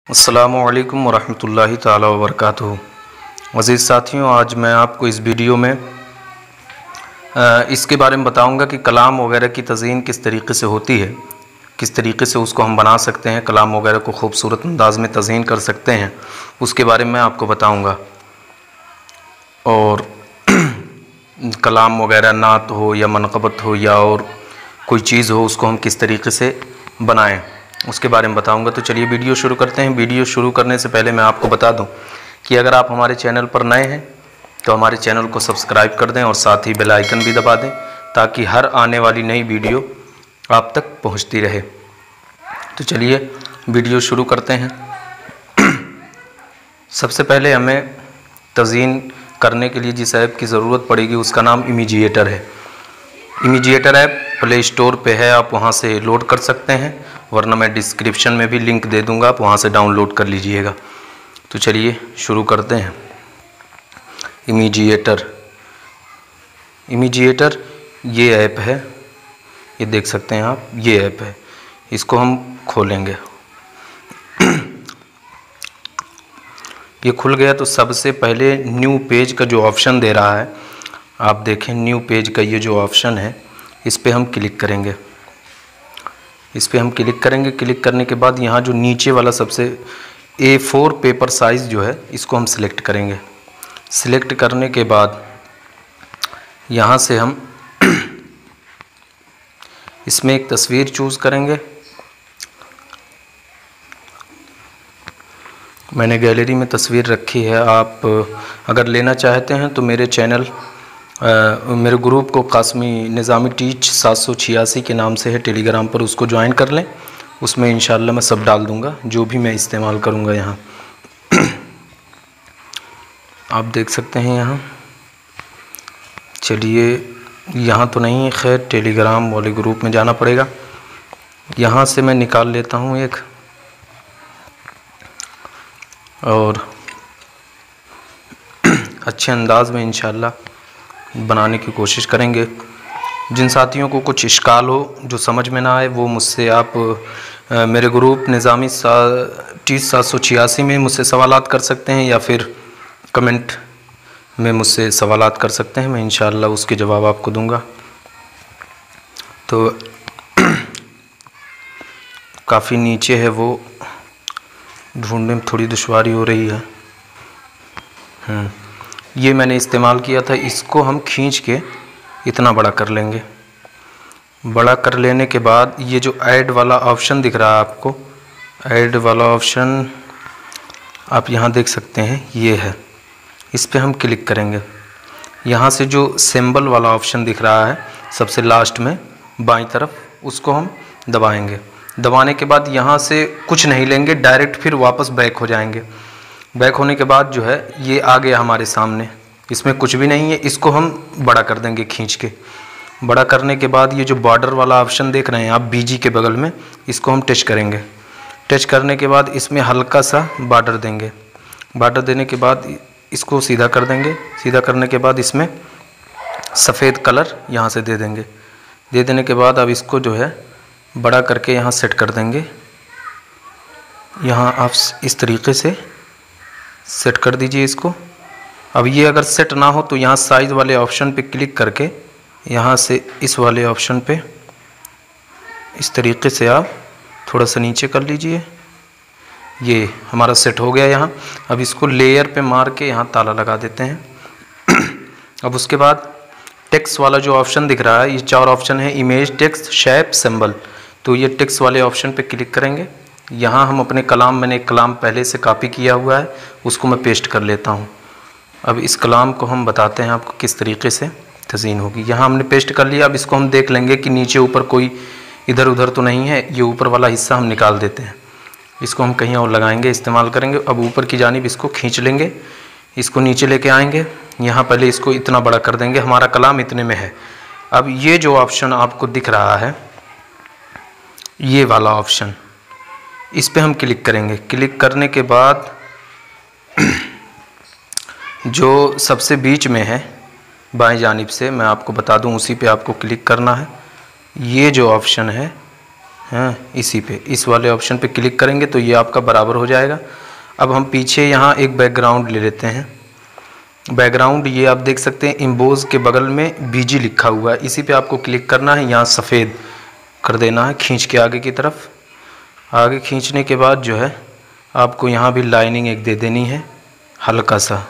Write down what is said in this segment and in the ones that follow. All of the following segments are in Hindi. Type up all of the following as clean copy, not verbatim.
अस्सलामुअलैकुम वरहमतुल्लाहि ताला वबरकातुहू। अज़ीज़ साथियों, आज मैं आपको इस वीडियो में इसके बारे में बताऊंगा कि कलाम वगैरह की तज़ीन किस तरीके से होती है, किस तरीके से उसको हम बना सकते हैं, कलाम वगैरह को खूबसूरत अंदाज में तज़ीन कर सकते हैं, उसके बारे में आपको बताऊंगा। और कलाम वगैरह नात हो या मनक़बत हो या और कोई चीज़ हो, उसको हम किस तरीके से बनाएं, उसके बारे में बताऊंगा। तो चलिए वीडियो शुरू करते हैं। वीडियो शुरू करने से पहले मैं आपको बता दूं कि अगर आप हमारे चैनल पर नए हैं तो हमारे चैनल को सब्सक्राइब कर दें और साथ ही बेल आइकन भी दबा दें ताकि हर आने वाली नई वीडियो आप तक पहुंचती रहे। तो चलिए वीडियो शुरू करते हैं। सबसे पहले हमें तज़ीन करने के लिए जिस ऐप की ज़रूरत पड़ेगी उसका नाम इमेजिएटर है। इमेजिएटर ऐप प्ले स्टोर पे है, आप वहाँ से लोड कर सकते हैं, वरना मैं डिस्क्रिप्शन में भी लिंक दे दूँगा, आप वहाँ से डाउनलोड कर लीजिएगा। तो चलिए शुरू करते हैं। इमेजिएटर ये ऐप है, ये देख सकते हैं आप, ये ऐप है। इसको हम खोलेंगे। ये खुल गया तो सबसे पहले न्यू पेज का जो ऑप्शन दे रहा है, आप देखें न्यू पेज का ये जो ऑप्शन है, इस पे हम क्लिक करेंगे। इस पे हम क्लिक करेंगे। क्लिक करने के बाद यहाँ जो नीचे वाला सबसे A4 पेपर साइज़ जो है, इसको हम सिलेक्ट करेंगे। सिलेक्ट करने के बाद यहाँ से हम इसमें एक तस्वीर चूज़ करेंगे। मैंने गैलरी में तस्वीर रखी है, आप अगर लेना चाहते हैं तो मेरे चैनल मेरे ग्रुप को कासमी निज़ामी टीच 786 के नाम से है टेलीग्राम पर, उसको ज्वाइन कर लें। उसमें इंशाल्लाह मैं सब डाल दूंगा जो भी मैं इस्तेमाल करूंगा। यहाँ आप देख सकते हैं। यहाँ चलिए, यहाँ तो नहीं है, खैर टेलीग्राम वाले ग्रुप में जाना पड़ेगा। यहाँ से मैं निकाल लेता हूँ एक, और अच्छे अंदाज में इंशाल्लाह बनाने की कोशिश करेंगे। जिन साथियों को कुछ इश्काल हो, जो समझ में ना आए, वो मुझसे आप मेरे ग्रुप निज़ामी टीच 786 में मुझसे सवालात कर सकते हैं, या फिर कमेंट में मुझसे सवालात कर सकते हैं। मैं इंशाअल्लाह उसके जवाब आपको दूंगा। तो काफ़ी नीचे है, वो ढूंढने में थोड़ी दुश्वारी हो रही है। ये मैंने इस्तेमाल किया था। इसको हम खींच के इतना बड़ा कर लेंगे। बड़ा कर लेने के बाद ये जो ऐड वाला ऑप्शन दिख रहा है आपको, ऐड वाला ऑप्शन आप यहाँ देख सकते हैं, ये है। इस पे हम क्लिक करेंगे। यहाँ से जो सिंबल वाला ऑप्शन दिख रहा है सबसे लास्ट में बाईं तरफ, उसको हम दबाएंगे। दबाने के बाद यहाँ से कुछ नहीं लेंगे, डायरेक्ट फिर वापस बैक हो जाएंगे। बैक होने के बाद जो है ये आ गया हमारे सामने, इसमें कुछ भी नहीं है। इसको हम बड़ा कर देंगे खींच के। बड़ा करने के बाद ये जो बॉर्डर वाला ऑप्शन देख रहे हैं आप बीजी के बगल में, इसको हम टच करेंगे। टच करने के बाद इसमें हल्का सा बॉर्डर देंगे। बॉर्डर देने के बाद इसको सीधा कर देंगे। सीधा करने के बाद इसमें सफ़ेद कलर यहाँ से दे देंगे। दे देने के बाद अब इसको जो है बड़ा करके यहाँ सेट कर देंगे। यहाँ आप इस तरीके से सेट कर दीजिए इसको। अब ये अगर सेट ना हो तो यहाँ साइज़ वाले ऑप्शन पे क्लिक करके यहाँ से इस वाले ऑप्शन पे इस तरीके से आप थोड़ा सा नीचे कर लीजिए। ये हमारा सेट हो गया यहाँ। अब इसको लेयर पे मार के यहाँ ताला लगा देते हैं। अब उसके बाद टेक्स्ट वाला जो ऑप्शन दिख रहा है, ये 4 ऑप्शन है, इमेज, टेक्स्ट, शेप, सिंबल। तो ये टेक्स्ट वाले ऑप्शन पे क्लिक करेंगे। यहाँ हम अपने कलाम, मैंने एक कलाम पहले से कॉपी किया हुआ है, उसको मैं पेस्ट कर लेता हूँ। अब इस कलाम को हम बताते हैं आपको किस तरीके से तज़ीन होगी। यहाँ हमने पेस्ट कर लिया। अब इसको हम देख लेंगे कि नीचे ऊपर कोई इधर उधर तो नहीं है। ये ऊपर वाला हिस्सा हम निकाल देते हैं, इसको हम कहीं और लगाएंगे, इस्तेमाल करेंगे। अब ऊपर की जानिब इसको खींच लेंगे, इसको नीचे लेके आएंगे। यहाँ पहले इसको इतना बड़ा कर देंगे, हमारा कलाम इतने में है। अब ये जो ऑप्शन आपको दिख रहा है, ये वाला ऑप्शन, इस पे हम क्लिक करेंगे। क्लिक करने के बाद जो सबसे बीच में है बाएं जानिब से, मैं आपको बता दूं, उसी पे आपको क्लिक करना है। ये जो ऑप्शन है, हाँ, इसी पे इस वाले ऑप्शन पे क्लिक करेंगे तो ये आपका बराबर हो जाएगा। अब हम पीछे यहाँ एक बैकग्राउंड ले लेते हैं। बैकग्राउंड ये आप देख सकते हैं इम्बोज के बगल में बीजी लिखा हुआ है, इसी पे आपको क्लिक करना है, यहाँ सफ़ेद कर देना है खींच के आगे की तरफ। आगे खींचने के बाद जो है आपको यहाँ भी लाइनिंग एक दे देनी है, हल्का सा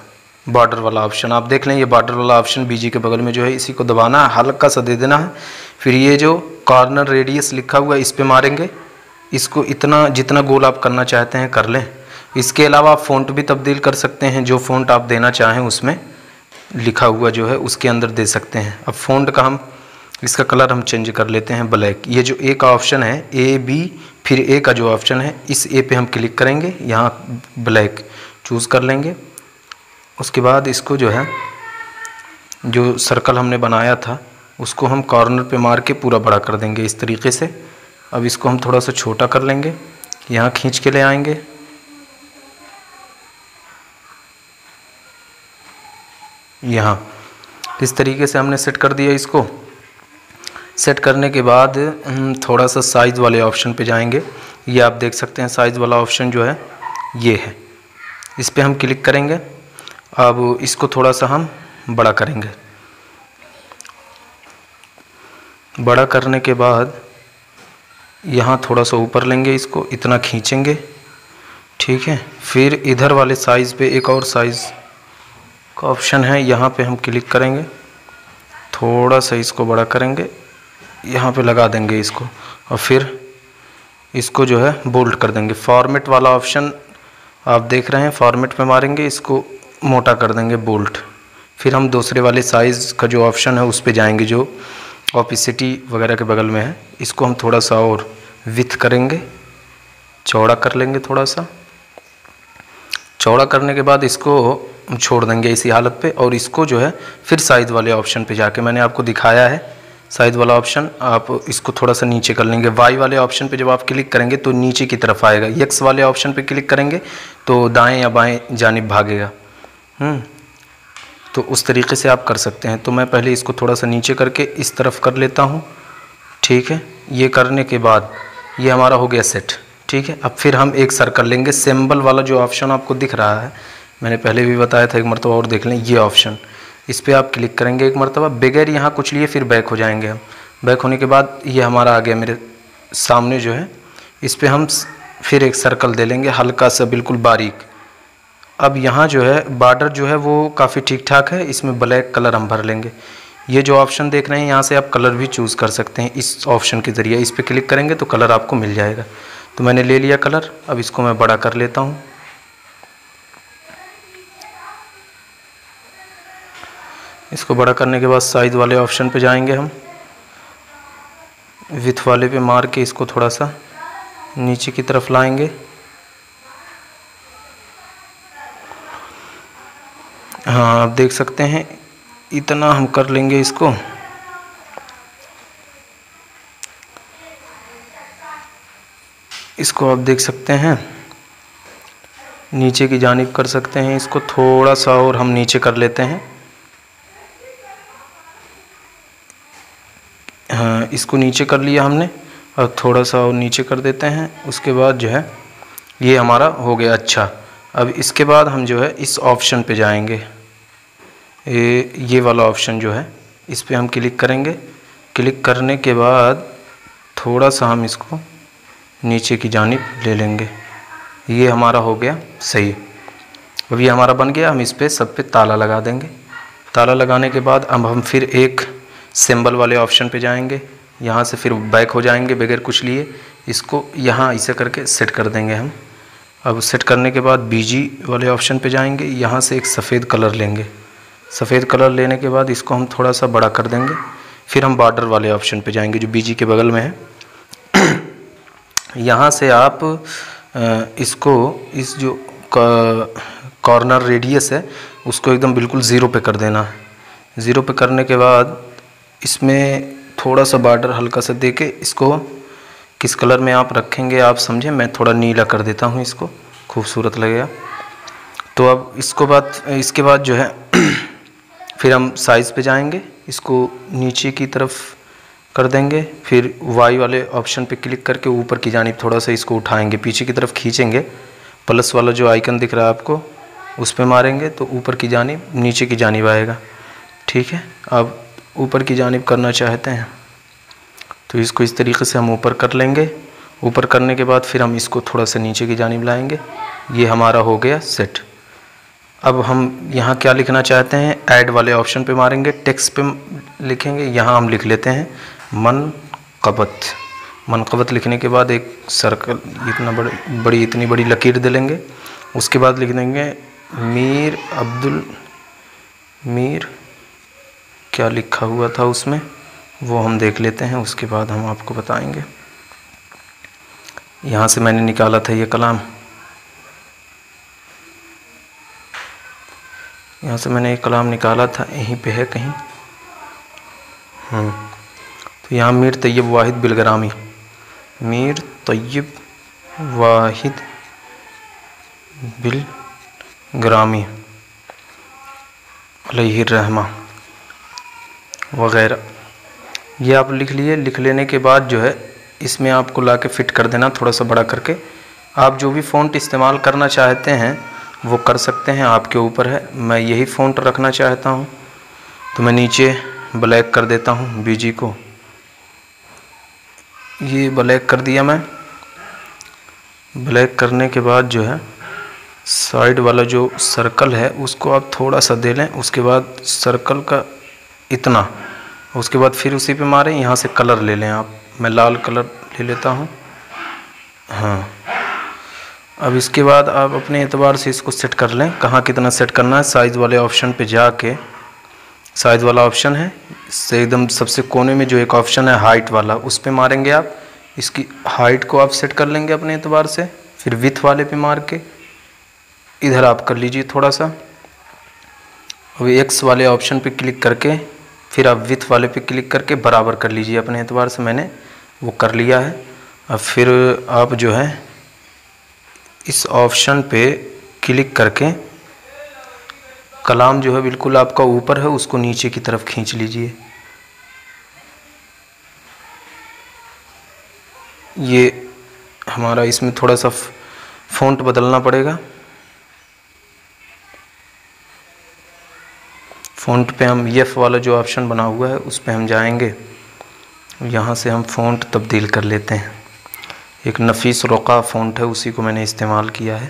बॉर्डर वाला ऑप्शन आप देख लें, ये बॉर्डर वाला ऑप्शन बीजी के बगल में जो है इसी को दबाना है, हल्का सा दे देना है। फिर ये जो कॉर्नर रेडियस लिखा हुआ है इस पे मारेंगे, इसको इतना जितना गोल आप करना चाहते हैं कर लें। इसके अलावा आप फ़ॉन्ट भी तब्दील कर सकते हैं, जो फ़ॉन्ट आप देना चाहें उसमें लिखा हुआ जो है उसके अंदर दे सकते हैं। अब फ़ॉन्ट का हम इसका कलर हम चेंज कर लेते हैं ब्लैक। ये जो ए का ऑप्शन है ए बी फिर ए का जो ऑप्शन है इस ए पे हम क्लिक करेंगे, यहाँ ब्लैक चूज़ कर लेंगे। उसके बाद इसको जो है जो सर्कल हमने बनाया था उसको हम कॉर्नर पे मार के पूरा बड़ा कर देंगे इस तरीके से। अब इसको हम थोड़ा सा छोटा कर लेंगे, यहाँ खींच के ले आएंगे, यहाँ इस तरीके से हमने सेट कर दिया। इसको सेट करने के बाद थोड़ा सा साइज़ वाले ऑप्शन पे जाएंगे। ये आप देख सकते हैं साइज़ वाला ऑप्शन जो है ये है, इस पे हम क्लिक करेंगे। अब इसको थोड़ा सा हम बड़ा करेंगे। बड़ा करने के बाद यहाँ थोड़ा सा ऊपर लेंगे, इसको इतना खींचेंगे, ठीक है। फिर इधर वाले साइज़ पे एक और साइज़ का ऑप्शन है, यहाँ पे हम क्लिक करेंगे, थोड़ा सा इसको बड़ा करेंगे, यहाँ पे लगा देंगे इसको और फिर इसको जो है बोल्ड कर देंगे। फॉर्मेट वाला ऑप्शन आप देख रहे हैं, फॉर्मेट पे मारेंगे, इसको मोटा कर देंगे बोल्ट। फिर हम दूसरे वाले साइज़ का जो ऑप्शन है उस पे जाएंगे जो ऑपिसिटी वगैरह के बगल में है, इसको हम थोड़ा सा और विथ करेंगे, चौड़ा कर लेंगे। थोड़ा सा चौड़ा करने के बाद इसको छोड़ देंगे इसी हालत पे और इसको जो है फिर साइज़ वाले ऑप्शन पे जाके मैंने आपको दिखाया है साइज़ वाला ऑप्शन, आप इसको थोड़ा सा नीचे कर लेंगे। वाई वाले ऑप्शन पे जब आप क्लिक करेंगे तो नीचे की तरफ आएगा, एक्स वाले ऑप्शन पे क्लिक करेंगे तो दाएं या बाएं जानिब भागेगा। तो उस तरीके से आप कर सकते हैं। तो मैं पहले इसको थोड़ा सा नीचे करके इस तरफ कर लेता हूँ, ठीक है। ये करने के बाद ये हमारा हो गया सेट, ठीक है। अब फिर हम एक सर्कल लेंगे, सिंबल वाला जो ऑप्शन आपको दिख रहा है, मैंने पहले भी बताया था, एक मरतबा और देख लें, ये ऑप्शन इस पर आप क्लिक करेंगे एक मरतबा, बगैर यहाँ कुछ लिए फिर बैक हो जाएंगे हम। बैक होने के बाद ये हमारा आ गया मेरे सामने जो है, इस पर हम फिर एक सर्कल दे लेंगे हल्का सा बिल्कुल बारीक। अब यहाँ जो है बॉर्डर जो है वो काफ़ी ठीक ठाक है, इसमें ब्लैक कलर हम भर लेंगे। ये जो ऑप्शन देख रहे हैं यहाँ से आप कलर भी चूज़ कर सकते हैं इस ऑप्शन के ज़रिए, इस पर क्लिक करेंगे तो कलर आपको मिल जाएगा। तो मैंने ले लिया कलर, अब इसको मैं बड़ा कर लेता हूँ। इसको बड़ा करने के बाद साइज़ वाले ऑप्शन पे जाएंगे हम, विथ वाले पे मार के इसको थोड़ा सा नीचे की तरफ लाएंगे। हाँ, आप देख सकते हैं इतना हम कर लेंगे इसको। इसको आप देख सकते हैं नीचे की जानिब कर सकते हैं, इसको थोड़ा सा और हम नीचे कर लेते हैं। हाँ, इसको नीचे कर लिया हमने और थोड़ा सा और नीचे कर देते हैं। उसके बाद जो है ये हमारा हो गया अच्छा। अब इसके बाद हम जो है इस ऑप्शन पे जाएंगे, ये वाला ऑप्शन जो है इस पे हम क्लिक करेंगे। क्लिक करने के बाद थोड़ा सा हम इसको नीचे की जानिब ले लेंगे, ये हमारा हो गया सही। अब ये हमारा बन गया, हम इस पे सब पे ताला लगा देंगे। ताला लगाने के बाद अब हम फिर एक सिंबल वाले ऑप्शन पे जाएंगे, यहाँ से फिर बैक हो जाएंगे बगैर कुछ लिए, इसको यहाँ ऐसे करके सेट कर देंगे हम। अब सेट करने के बाद बीजी वाले ऑप्शन पे जाएंगे, यहाँ से एक सफ़ेद कलर लेंगे। सफ़ेद कलर लेने के बाद इसको हम थोड़ा सा बड़ा कर देंगे। फिर हम बॉर्डर वाले ऑप्शन पे जाएंगे जो बीजी के बगल में है। यहाँ से आप इसको इस जो कॉर्नर रेडियस है उसको एकदम बिल्कुल ज़ीरो पे कर देना है। ज़ीरो पे करने के बाद इसमें थोड़ा सा बॉर्डर हल्का सा देके इसको किस कलर में आप रखेंगे आप समझें, मैं थोड़ा नीला कर देता हूँ, इसको खूबसूरत लगेगा। तो अब इसके बाद जो है फिर हम साइज़ पे जाएंगे, इसको नीचे की तरफ कर देंगे। फिर वाई वाले ऑप्शन पे क्लिक करके ऊपर की जानिब थोड़ा सा इसको उठाएंगे, पीछे की तरफ खींचेंगे, प्लस वाला जो आइकन दिख रहा है आपको उस पर मारेंगे तो ऊपर की जानिब नीचे की जानिब आएगा। ठीक है, अब ऊपर की जानिब करना चाहते हैं तो इसको इस तरीके से हम ऊपर कर लेंगे। ऊपर करने के बाद फिर हम इसको थोड़ा सा नीचे की जानिब लाएंगे। ये हमारा हो गया सेट। अब हम यहाँ क्या लिखना चाहते हैं, ऐड वाले ऑप्शन पे मारेंगे, टेक्स्ट पे लिखेंगे। यहाँ हम लिख लेते हैं मनक़बत। मनक़बत लिखने के बाद एक सर्कल इतनी बड़ी लकीर दे लेंगे। उसके बाद लिख देंगे मीर क्या लिखा हुआ था उसमें वो हम देख लेते हैं, उसके बाद हम आपको बताएंगे। यहाँ से मैंने निकाला था ये कलाम, यहाँ से मैंने एक कलाम निकाला था, यहीं पे है कहीं। तो यहाँ मीर तैयब वाहिद बिलग्रामी, मीर तैयब वाहिद बिलग्रामी अलैहि रहमा वग़ैरह, ये आप लिख लिए। लिख लेने के बाद जो है इसमें आपको ला के फ़िट कर देना थोड़ा सा बड़ा करके। आप जो भी फ़ॉन्ट इस्तेमाल करना चाहते हैं वो कर सकते हैं, आपके ऊपर है। मैं यही फ़ॉन्ट रखना चाहता हूँ तो मैं नीचे ब्लैक कर देता हूँ, बीजी को ये ब्लैक कर दिया मैं। ब्लैक करने के बाद जो है साइड वाला जो सर्कल है उसको आप थोड़ा सा दे लें, उसके बाद सर्कल का इतना, उसके बाद फिर उसी पे मारें। यहाँ से कलर ले लें आप, मैं लाल कलर ले लेता हूँ। हाँ, अब इसके बाद आप अपने एतबार से इसको सेट कर लें, कहाँ कितना सेट करना है। साइज़ वाले ऑप्शन पे जाके, साइज़ वाला ऑप्शन है इससे एकदम सबसे कोने में जो एक ऑप्शन है हाइट वाला, उस पे मारेंगे आप। इसकी हाइट को आप सेट कर लेंगे अपने एतबार से। फिर विथ वाले पे मार के इधर आप कर लीजिए थोड़ा सा। अब एक्स वाले ऑप्शन पे क्लिक करके फिर आप विथ वाले पे क्लिक करके बराबर कर लीजिए अपने एतबार से। मैंने वो कर लिया है। अब फिर आप जो है इस ऑप्शन पे क्लिक करके कलाम जो है बिल्कुल आपका ऊपर है उसको नीचे की तरफ खींच लीजिए। ये हमारा इसमें थोड़ा सा फ़ॉन्ट बदलना पड़ेगा। फ़ॉन्ट पे हम एफ वाला जो ऑप्शन बना हुआ है उस पे हम जाएंगे, यहाँ से हम फ़ॉन्ट तब्दील कर लेते हैं। एक नफीस रोका फ़ॉन्ट है उसी को मैंने इस्तेमाल किया है,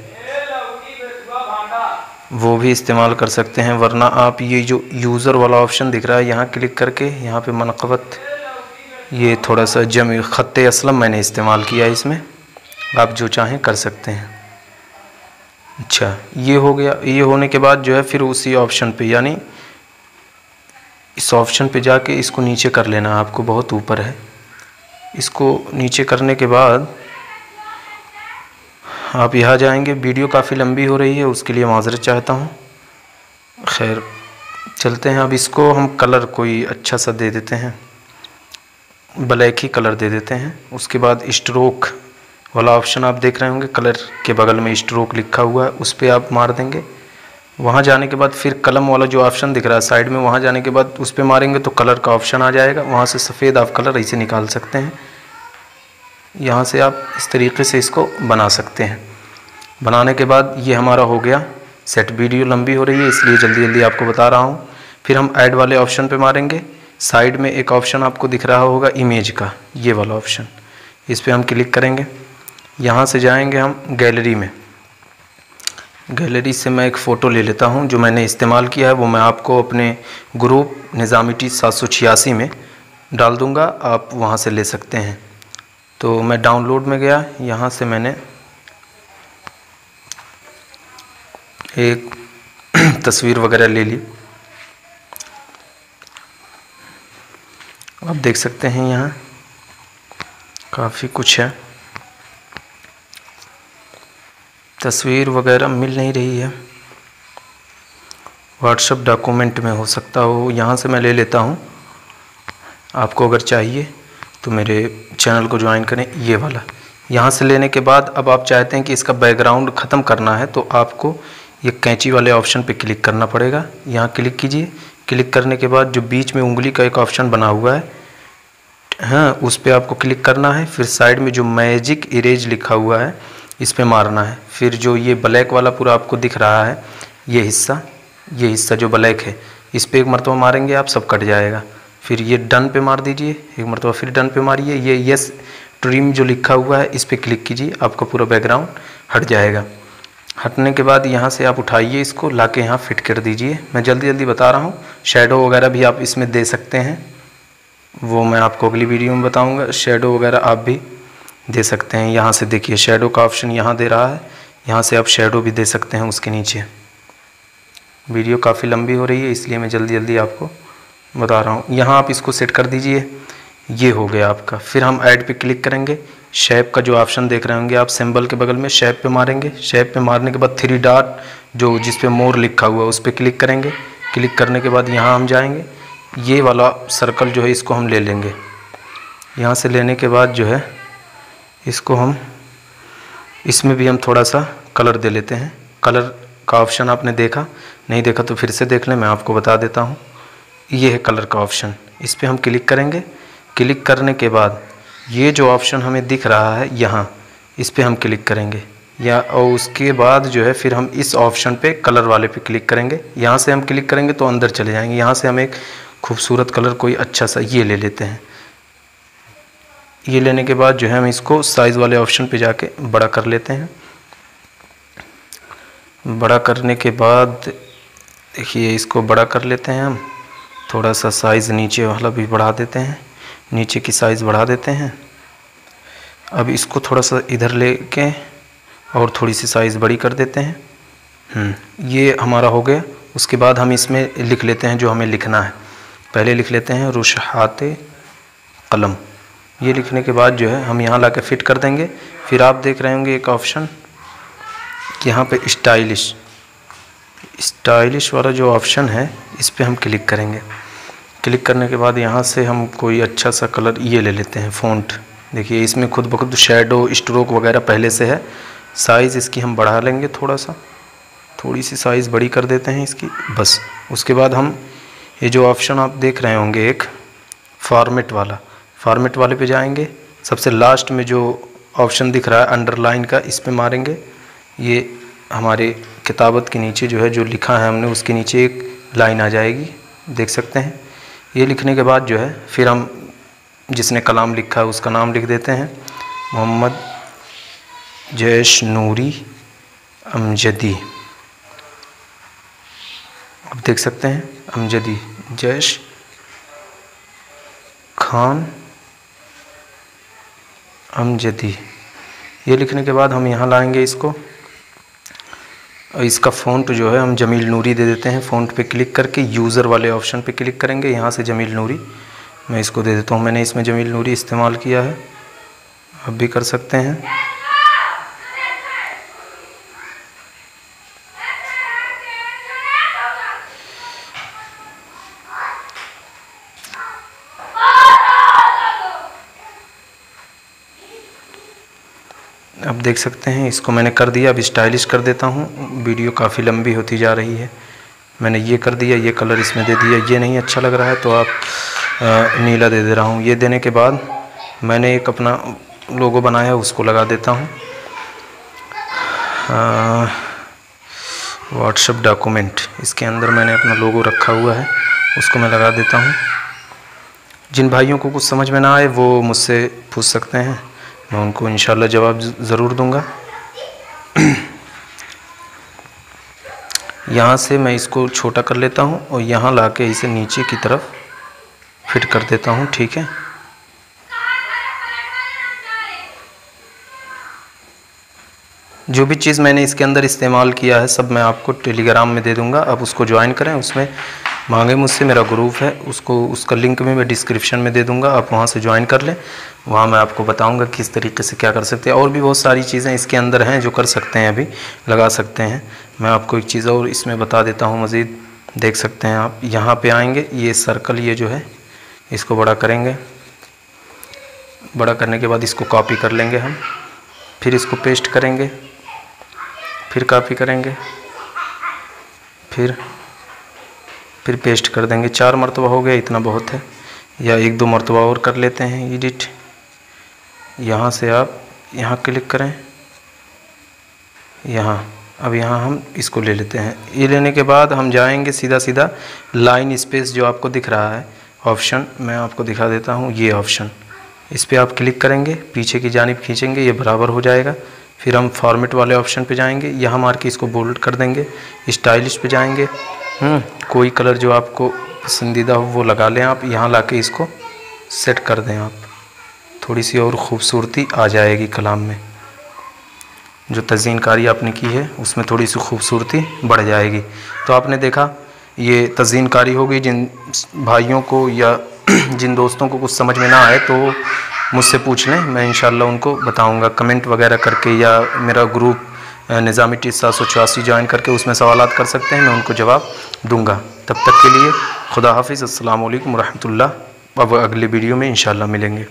वो भी इस्तेमाल कर सकते हैं। वरना आप ये जो यूज़र वाला ऑप्शन दिख रहा है यहाँ क्लिक करके यहाँ पे मनक़बत, ये थोड़ा सा जमी ख़त्ते असलम मैंने इस्तेमाल किया है इसमें, आप जो चाहें कर सकते हैं। अच्छा, ये हो गया। ये होने के बाद जो है फिर उसी ऑप्शन पे यानी इस ऑप्शन पे जाके इसको नीचे कर लेना, आपको बहुत ऊपर है। इसको नीचे करने के बाद आप यहाँ जाएंगे। वीडियो काफ़ी लंबी हो रही है उसके लिए माज़रत चाहता हूँ। खैर चलते हैं। अब इसको हम कलर कोई अच्छा सा दे देते हैं, ब्लैक ही कलर दे देते हैं। उसके बाद स्ट्रोक वाला ऑप्शन आप देख रहे होंगे, कलर के बगल में स्ट्रोक लिखा हुआ है, उस पर आप मार देंगे। वहाँ जाने के बाद फिर कलम वाला जो ऑप्शन दिख रहा है साइड में, वहाँ जाने के बाद उस पर मारेंगे तो कलर का ऑप्शन आ जाएगा। वहाँ से सफ़ेद आप कलर ऐसे निकाल सकते हैं। यहाँ से आप इस तरीके से इसको बना सकते हैं। बनाने के बाद ये हमारा हो गया सेट। वीडियो लंबी हो रही है इसलिए जल्दी जल्दी आपको बता रहा हूँ। फिर हम ऐड वाले ऑप्शन पे मारेंगे। साइड में एक ऑप्शन आपको दिख रहा होगा इमेज का, ये वाला ऑप्शन, इस पर हम क्लिक करेंगे। यहाँ से जाएंगे हम गैलरी में। गैलरी से मैं एक फ़ोटो ले लेता हूँ जो मैंने इस्तेमाल किया है, वो मैं आपको अपने ग्रुप निज़ामी टी 786 में डाल दूँगा, आप वहाँ से ले सकते हैं। तो मैं डाउनलोड में गया, यहाँ से मैंने एक तस्वीर वगैरह ले ली। आप देख सकते हैं यहाँ काफ़ी कुछ है। तस्वीर वगैरह मिल नहीं रही है, व्हाट्सएप डॉक्यूमेंट में हो सकता हो। यहाँ से मैं ले लेता हूँ। आपको अगर चाहिए तो मेरे चैनल को ज्वाइन करें, ये वाला। यहाँ से लेने के बाद अब आप चाहते हैं कि इसका बैकग्राउंड ख़त्म करना है तो आपको ये कैंची वाले ऑप्शन पे क्लिक करना पड़ेगा। यहाँ क्लिक कीजिए। क्लिक करने के बाद जो बीच में उंगली का एक ऑप्शन बना हुआ है हाँ, उस पर आपको क्लिक करना है। फिर साइड में जो मैजिक इरेज लिखा हुआ है इस पर मारना है। फिर जो ये ब्लैक वाला पूरा आपको दिख रहा है ये हिस्सा जो ब्लैक है इस पर एक मरतबा मारेंगे आप, सब कट जाएगा। फिर ये डन पे मार दीजिए एक मरतबा, फिर डन पे मारिए। ये यस ट्रिम जो लिखा हुआ है इस पर क्लिक कीजिए, आपका पूरा बैकग्राउंड हट जाएगा। हटने के बाद यहाँ से आप उठाइए, इसको लाके यहाँ फिट कर दीजिए। मैं जल्दी जल्दी बता रहा हूँ। शेडो वगैरह भी आप इसमें दे सकते हैं, वो मैं आपको अगली वीडियो में बताऊँगा। शेडो वगैरह आप भी दे सकते हैं। यहाँ से देखिए शेडो का ऑप्शन यहाँ दे रहा है, यहाँ से आप शेडो भी दे सकते हैं उसके नीचे। वीडियो काफ़ी लंबी हो रही है इसलिए मैं जल्दी जल्दी आपको बता रहा हूँ। यहाँ आप इसको सेट कर दीजिए, ये हो गया आपका। फिर हम ऐड पे क्लिक करेंगे। शेप का जो ऑप्शन देख रहे होंगे आप, सिंबल के बगल में शेप पे मारेंगे। शेप पे मारने के बाद 3 डॉट जो जिस पे मोर लिखा हुआ है उस पर क्लिक करेंगे। क्लिक करने के बाद यहाँ हम जाएंगे, ये वाला सर्कल जो है इसको हम ले लेंगे। यहाँ से लेने के बाद जो है इसको हम इसमें भी हम थोड़ा सा कलर दे लेते हैं। कलर का ऑप्शन आपने देखा, नहीं देखा तो फिर से देख लें, मैं आपको बता देता हूँ। ये है कलर का ऑप्शन, इस पर हम क्लिक करेंगे। क्लिक करने के बाद ये जो ऑप्शन हमें दिख रहा है यहाँ, इस पर हम क्लिक करेंगे और उसके बाद जो है फिर हम इस ऑप्शन पे कलर वाले पे क्लिक करेंगे। यहाँ से हम क्लिक करेंगे तो अंदर चले जाएंगे। यहाँ से हम एक खूबसूरत कलर कोई अच्छा सा ये ले लेते हैं। ये लेने के बाद जो है हम इसको साइज़ वाले ऑप्शन पे जाके बड़ा कर लेते हैं। बड़ा करने के बाद देखिए इसको बड़ा कर लेते हैं हम। थोड़ा सा साइज़ नीचे वाला भी बढ़ा देते हैं, नीचे की साइज़ बढ़ा देते हैं। अब इसको थोड़ा सा इधर लेके और थोड़ी सी साइज़ बड़ी कर देते हैं। ये हमारा हो गया। उसके बाद हम इसमें लिख लेते हैं जो हमें लिखना है। पहले लिख लेते हैं रुशहाते कलम। ये लिखने के बाद जो है हम यहाँ लाके फिट कर देंगे। फिर आप देख रहे होंगे एक ऑप्शन यहाँ पे स्टाइलिश वाला जो ऑप्शन है इस पर हम क्लिक करेंगे। क्लिक करने के बाद यहाँ से हम कोई अच्छा सा कलर ये ले लेते हैं। फ़ॉन्ट देखिए इसमें खुद ब खुद शेडो स्ट्रोक वगैरह पहले से है। साइज़ इसकी हम बढ़ा लेंगे, थोड़ी सी साइज़ बड़ी कर देते हैं इसकी, बस। उसके बाद हम ये जो ऑप्शन आप देख रहे होंगे एक फॉर्मेट वाले पे जाएंगे। सबसे लास्ट में जो ऑप्शन दिख रहा है अंडरलाइन का, इस पे मारेंगे। ये हमारे किताबत के नीचे जो है जो लिखा है हमने उसके नीचे एक लाइन आ जाएगी, देख सकते हैं। ये लिखने के बाद जो है फिर हम जिसने कलाम लिखा है उसका नाम लिख देते हैं, मोहम्मद जैश नूरी अमजदी। अब देख सकते हैं अमजदी जैश खान अमजदी। ये लिखने के बाद हम यहाँ लाएंगे इसको। इसका फ़ॉन्ट जो है हम जमील नूरी दे देते हैं। फ़ॉन्ट पे क्लिक करके यूज़र वाले ऑप्शन पे क्लिक करेंगे। यहाँ से जमील नूरी मैं इसको दे देता हूँ। मैंने इसमें जमील नूरी इस्तेमाल किया है, अब भी कर सकते हैं। अब देख सकते हैं इसको मैंने कर दिया। अब स्टाइलिश कर देता हूँ, वीडियो काफ़ी लंबी होती जा रही है। मैंने ये कर दिया, ये कलर इसमें दे दिया। ये नहीं अच्छा लग रहा है तो आप नीला दे रहा हूँ। ये देने के बाद मैंने एक अपना लोगो बनाया उसको लगा देता हूँ। व्हाट्सएप डॉक्यूमेंट, इसके अंदर मैंने अपना लोगो रखा हुआ है, उसको मैं लगा देता हूँ। जिन भाइयों को कुछ समझ में ना आए वो मुझसे पूछ सकते हैं, मैं उनको इंशाल्लाह जवाब ज़रूर दूंगा। यहाँ से मैं इसको छोटा कर लेता हूँ और यहाँ लाके इसे नीचे की तरफ फिट कर देता हूँ, ठीक है। जो भी चीज़ मैंने इसके अंदर इस्तेमाल किया है सब मैं आपको टेलीग्राम में दे दूँगा, आप उसको ज्वाइन करें। उसमें मांगे मुझसे, मेरा ग्रुप है, उसका लिंक भी मैं डिस्क्रिप्शन में दे दूँगा, आप वहाँ से ज्वाइन कर लें। वहाँ मैं आपको बताऊँगा किस तरीके से क्या कर सकते हैं। और भी बहुत सारी चीज़ें इसके अंदर हैं जो कर सकते हैं, अभी लगा सकते हैं। मैं आपको एक चीज़ और इसमें बता देता हूँ मज़ीद, देख सकते हैं आप। यहाँ पर आएँगे, ये सर्कल ये जो है इसको बड़ा करेंगे। बड़ा करने के बाद इसको कॉपी कर लेंगे हम, फिर इसको पेस्ट करेंगे, फिर कॉपी करेंगे, फिर पेस्ट कर देंगे। 4 मरतबा हो गया, इतना बहुत है। या एक दो मरतबा और कर लेते हैं एडिट। यहाँ से आप यहाँ क्लिक करें, यहाँ अब यहाँ हम इसको ले लेते हैं। ये लेने के बाद हम जाएंगे सीधा लाइन स्पेस जो आपको दिख रहा है ऑप्शन, मैं आपको दिखा देता हूँ। ये ऑप्शन, इस पर आप क्लिक करेंगे, पीछे की जानिब खींचेंगे, ये बराबर हो जाएगा। फिर हम फॉर्मेट वाले ऑप्शन पे जाएंगे, यहाँ मार के इसको बोल्ड कर देंगे। स्टाइलिश पे जाएंगे, कोई कलर जो आपको पसंदीदा हो वो लगा लें आप। यहाँ लाके इसको सेट कर दें आप, थोड़ी सी और ख़ूबसूरती आ जाएगी कलाम में। जो तज़ीनकारी आपने की है उसमें थोड़ी सी खूबसूरती बढ़ जाएगी। तो आपने देखा ये तज़ीनकारी होगी। जिन भाइयों को या जिन दोस्तों को कुछ समझ में ना आए तो मुझसे पूछ लें, मैं इंशाल्लाह उनको बताऊंगा कमेंट वगैरह करके, या मेरा ग्रुप निज़ामी टिप्स 784 ज्वाइन करके उसमें सवालात कर सकते हैं, मैं उनको जवाब दूंगा। तब तक के लिए खुदा हाफिज़, अस्सलाम वालेकुम रहमतुल्लाह। अब अगले वीडियो में इंशाल्लाह मिलेंगे।